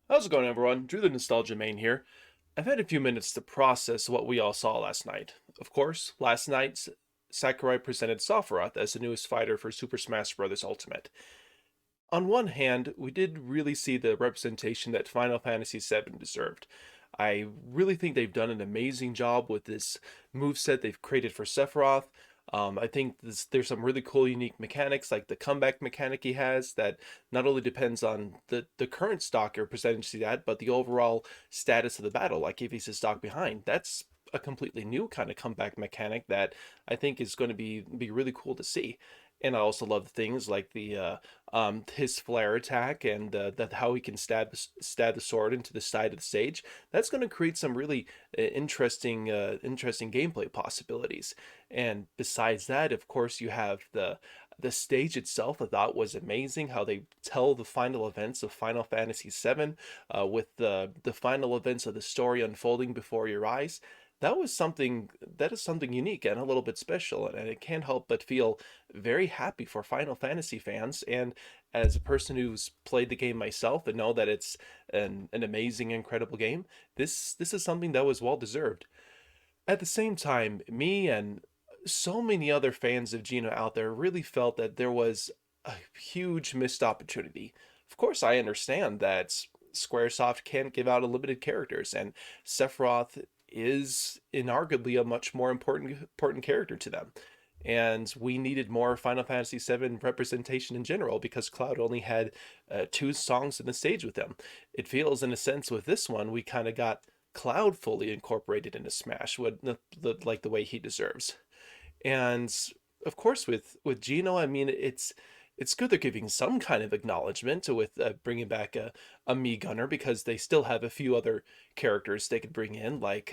How's it going, everyone? Drew the Nostalgia Main here. I've had a few minutes to process what we all saw last night. Of course, last night, Sakurai presented Sephiroth as the newest fighter for Super Smash Bros. Ultimate. On one hand, we did really see the representation that Final Fantasy VII deserved. I really think they've done an amazing job with this moveset they've created for Sephiroth. I think there's some really cool, unique mechanics, like the comeback mechanic he has, that not only depends on the current stock you're presenting to that, but the overall status of the battle. Like if he's a stock behind, that's a completely new kind of comeback mechanic that I think is going to be really cool to see. And I also love things like the his flare attack and that how he can stab the sword into the side of the stage. That's going to create some really interesting gameplay possibilities. And besides that, of course, you have the stage itself. I thought was amazing how they tell the final events of Final Fantasy VII, with the final events of the story unfolding before your eyes. That is something unique and a little bit special, and it can't help but feel very happy for Final Fantasy fans. And as a person who's played the game myself and know that it's an amazing, incredible game, this is something that was well deserved. At the same time, me and so many other fans of Geno out there really felt that there was a huge missed opportunity. Of course, I understand that Squaresoft can't give out unlimited characters, and Sephiroth is inarguably a much more important character to them. And we needed more Final Fantasy VII representation in general because Cloud only had two songs in the stage with him. It feels, in a sense, with this one, we kind of got Cloud fully incorporated into Smash, like the way he deserves. And of course, with Geno, I mean, it's good they're giving some kind of acknowledgement with bringing back a Mii Gunner, because they still have a few other characters they could bring in, like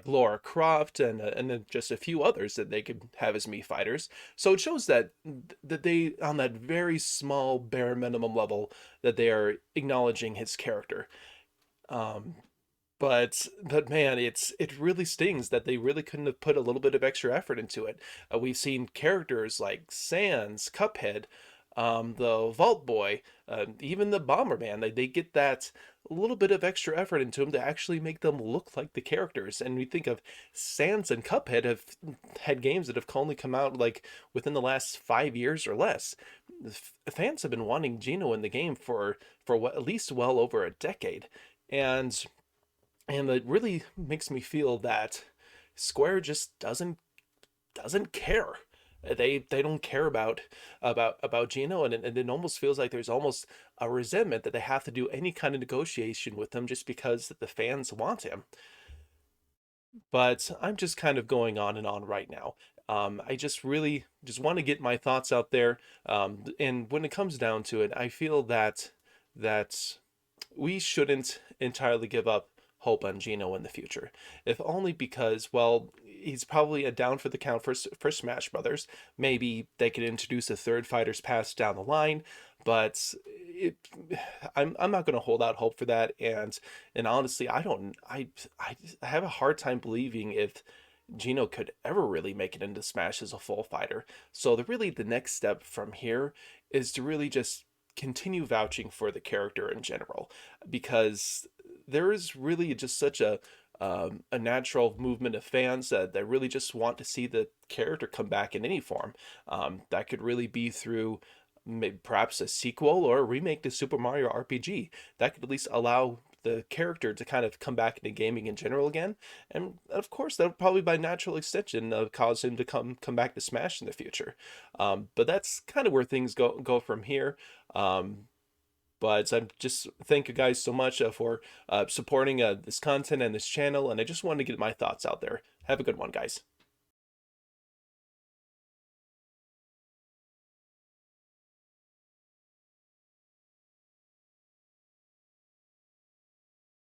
Laura Croft and then just a few others that they could have as Mii fighters. So it shows that they, on that very small bare minimum level, that they are acknowledging his character. Um, but man, it really stings that they really couldn't have put a little bit of extra effort into it. We've seen characters like Sans, Cuphead, the Vault Boy, even the Bomberman. They get that little bit of extra effort into them to actually make them look like the characters. And we think of Sans and Cuphead have had games that have only come out like within the last 5 years or less. Fans have been wanting Geno in the game for what, at least well over a decade. And it really makes me feel that Square just doesn't care. They don't care about Geno, and it almost feels like there's almost a resentment that they have to do any kind of negotiation with him just because the fans want him. But I'm just kind of going on and on right now. I just really just want to get my thoughts out there. And when it comes down to it, I feel that we shouldn't entirely give up hope on Geno in the future. If only because, well, he's probably a down for the count for Smash Brothers. Maybe they could introduce a third fighter's pass down the line, but I'm not going to hold out hope for that. And honestly, I have a hard time believing if Geno could ever really make it into Smash as a full fighter. So the next step from here is to really just continue vouching for the character in general, because there is really just such a natural movement of fans that really just want to see the character come back in any form. That could really be through maybe perhaps a sequel or a remake to Super Mario RPG. That could at least allow the character to kind of come back into gaming in general again, and of course that would probably by natural extension cause him to come back to Smash in the future. But that's kind of where things go from here. Um, but I'm just thank you guys so much for supporting this content and this channel, and I just wanted to get my thoughts out there. Have a good one, guys.